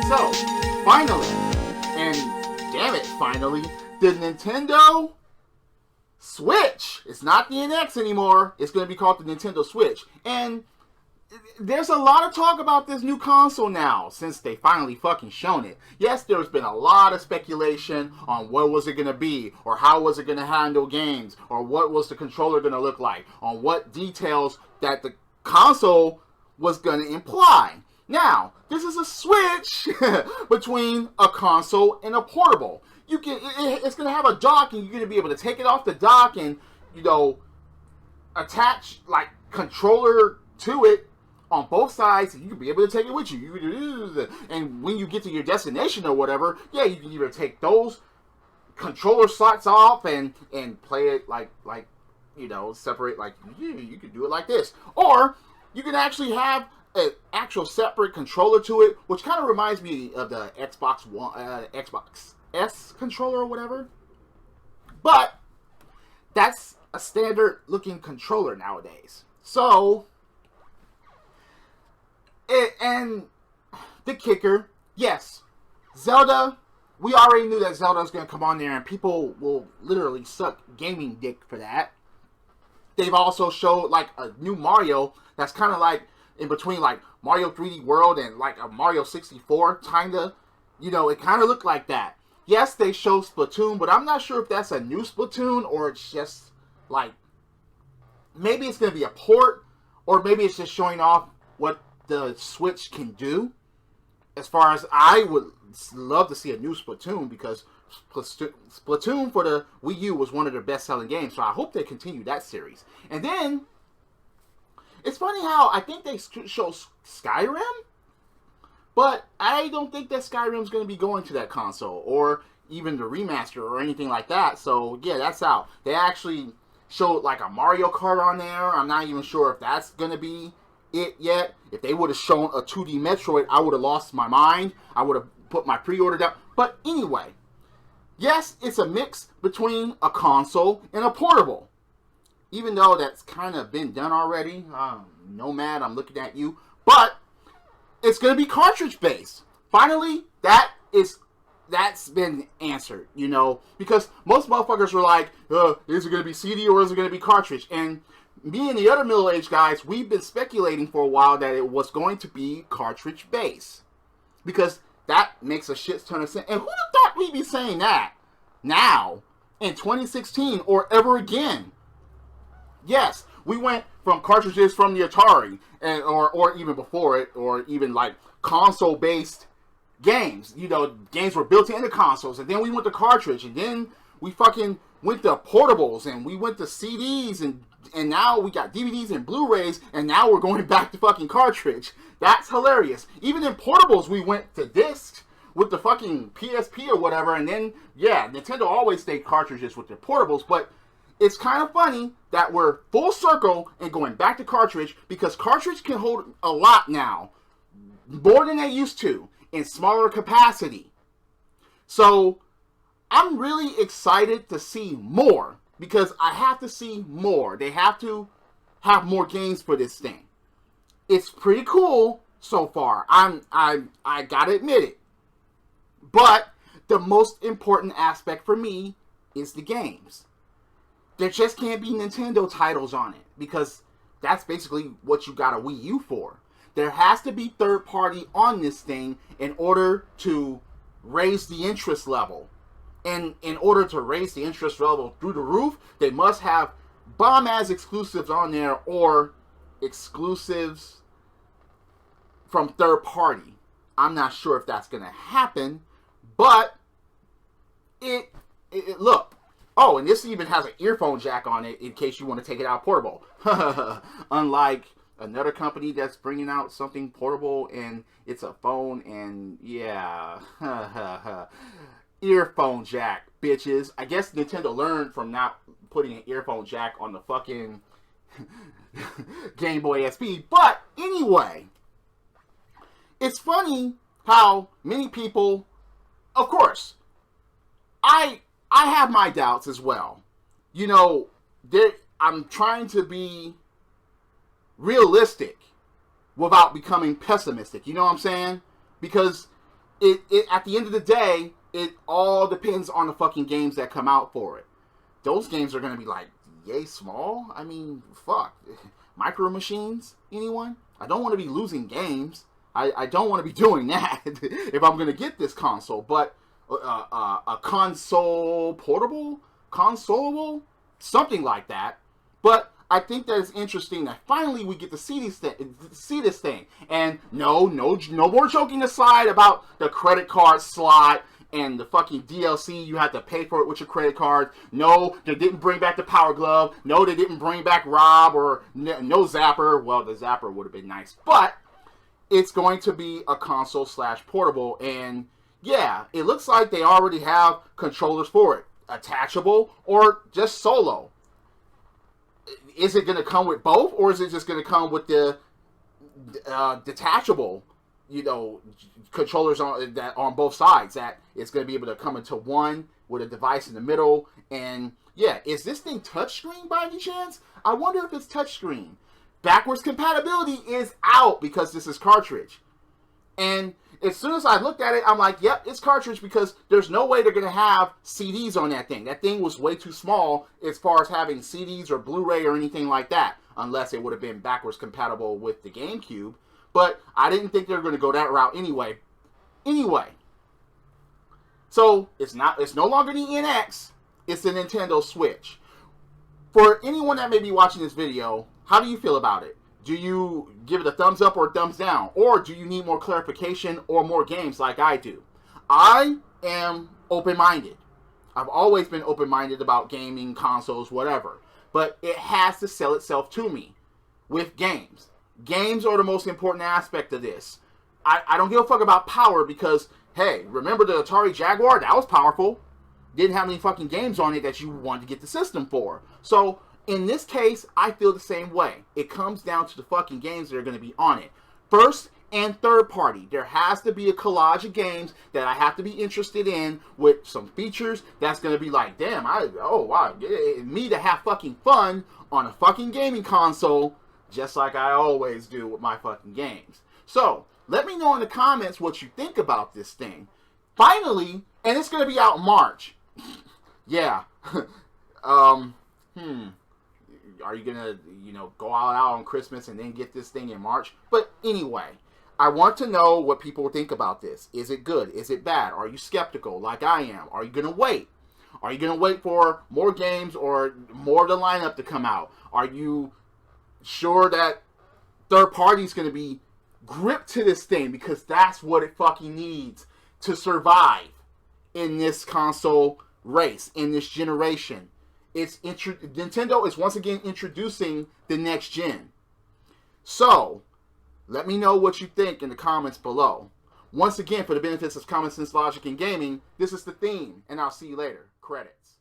So, finally, and damn it, finally, the Nintendo Switch. It's not the NX anymore. It's going to be called the Nintendo Switch. And there's a lot of talk about this new console now, since they finally fucking shown it. Yes, there's been a lot of speculation on what was it going to be, or how was it going to handle games, or what was the controller going to look like, on what details that the console was going to imply. Now, this is a switch between a console and a portable. It's going to have a dock, and you're going to be able to take it off the dock and, attach, like, controller to it on both sides, and you can be able to take it with you. And when you get to your destination or whatever, yeah, you can either take those controller slots off and play it like separate, like, you can do it like this. Or you can actually have an actual separate controller to it, which kind of reminds me of the Xbox S controller or whatever. But that's a standard looking controller nowadays. So, and the kicker, yes, Zelda, we already knew that Zelda's going to come on there and people will literally suck gaming dick for that. They've also showed like a new Mario that's kind of like in between like Mario 3D World and like a Mario 64, kinda. It kind of looked like that. Yes, they show Splatoon, but I'm not sure if that's a new Splatoon or it's just like, maybe it's going to be a port, or maybe it's just showing off what the Switch can do. As far as I would love to see a new Splatoon, because Splatoon for the Wii U was one of their best selling games, so I hope they continue that series. And then, it's funny how I think they show Skyrim, but I don't think that Skyrim's going to be going to that console, or even the remaster, or anything like that. So, yeah, that's out. They actually showed, like, a Mario Kart on there. I'm not even sure if that's going to be it yet. If they would have shown a 2D Metroid, I would have lost my mind. I would have put my pre-order down. But anyway, yes, it's a mix between a console and a portable. Even though that's kind of been done already. Nomad, I'm looking at you. But it's going to be cartridge based. Finally, that's been answered, because most motherfuckers were like, is it going to be CD or is it going to be cartridge? And me and the other middle-aged guys, we've been speculating for a while that it was going to be cartridge based, because that makes a shit ton of sense. And who thought we'd be saying that now in 2016 or ever again? Yes, we went from cartridges from the Atari, or even before it, or even like console-based games. Games were built into consoles, and then we went to cartridge, and then we fucking went to portables, and we went to CDs, and now we got DVDs and Blu-rays, and now we're going back to fucking cartridge. That's hilarious. Even in portables, we went to discs with the fucking PSP or whatever, and then, yeah, Nintendo always stayed cartridges with their portables, but it's kind of funny that we're full circle and going back to cartridge, because cartridge can hold a lot now, more than they used to, in smaller capacity. So, I'm really excited to see more, because I have to see more. They have to have more games for this thing. It's pretty cool so far. I gotta admit it. But the most important aspect for me is the games. There just can't be Nintendo titles on it, because that's basically what you got a Wii U for. There has to be third party on this thing in order to raise the interest level. And in order to raise the interest level through the roof, they must have bomb-ass exclusives on there, or exclusives from third party. I'm not sure if that's going to happen, but it look. Oh, and this even has an earphone jack on it in case you want to take it out portable. Unlike another company that's bringing out something portable and it's a phone, and yeah. Earphone jack, bitches. I guess Nintendo learned from not putting an earphone jack on the fucking Game Boy SP. But anyway, it's funny how many people, of course, I have my doubts as well. I'm trying to be realistic without becoming pessimistic. You know what I'm saying? Because it at the end of the day, it all depends on the fucking games that come out for it. Those games are gonna be like yay small. I mean, fuck. Micro Machines, anyone? I don't want to be losing games. I don't want to be doing that if I'm going to get this console. But a console portable? Consolable? Something like that. But I think that it's interesting that finally we get to see this thing. And no more joking aside about the credit card slot and the fucking DLC, you have to pay for it with your credit card. No, they didn't bring back the Power Glove. No, they didn't bring back Rob or no Zapper. Well, the Zapper would have been nice. But it's going to be a console / portable. And yeah, it looks like they already have controllers for it. Attachable or just solo. Is it going to come with both, or is it just going to come with the detachable, controllers on both sides, that it's going to be able to come into one with a device in the middle? And yeah, is this thing touchscreen by any chance? I wonder if it's touchscreen. Backwards compatibility is out because this is cartridge. And as soon as I looked at it, I'm like, yep, it's cartridge, because there's no way they're going to have CDs on that thing. That thing was way too small as far as having CDs or Blu-ray or anything like that, unless it would have been backwards compatible with the GameCube. But I didn't think they were going to go that route anyway. So it's no longer the NX, it's the Nintendo Switch. For anyone that may be watching this video, how do you feel about it? Do you give it a thumbs up or a thumbs down? Or do you need more clarification or more games like I do? I am open-minded. I've always been open-minded about gaming, consoles, whatever. But it has to sell itself to me with games. Games are the most important aspect of this. I don't give a fuck about power because, hey, remember the Atari Jaguar? That was powerful. Didn't have any fucking games on it that you wanted to get the system for. So in this case, I feel the same way. It comes down to the fucking games that are going to be on it. First and third party. There has to be a collage of games that I have to be interested in with some features that's going to be like, damn, wow, me to have fucking fun on a fucking gaming console, just like I always do with my fucking games. So, let me know in the comments what you think about this thing. Finally, and it's going to be out in March. Yeah. Are you going to, go all out on Christmas and then get this thing in March? But anyway, I want to know what people think about this. Is it good? Is it bad? Are you skeptical like I am? Are you going to wait? Are you going to wait for more games or more of the lineup to come out? Are you sure that third party is going to be gripped to this thing, because that's what it fucking needs to survive in this console race, in this generation? Nintendo is once again introducing the next gen. So, let me know what you think in the comments below. Once again, for the benefits of common sense, logic, and gaming, this is the theme, and I'll see you later. Credits.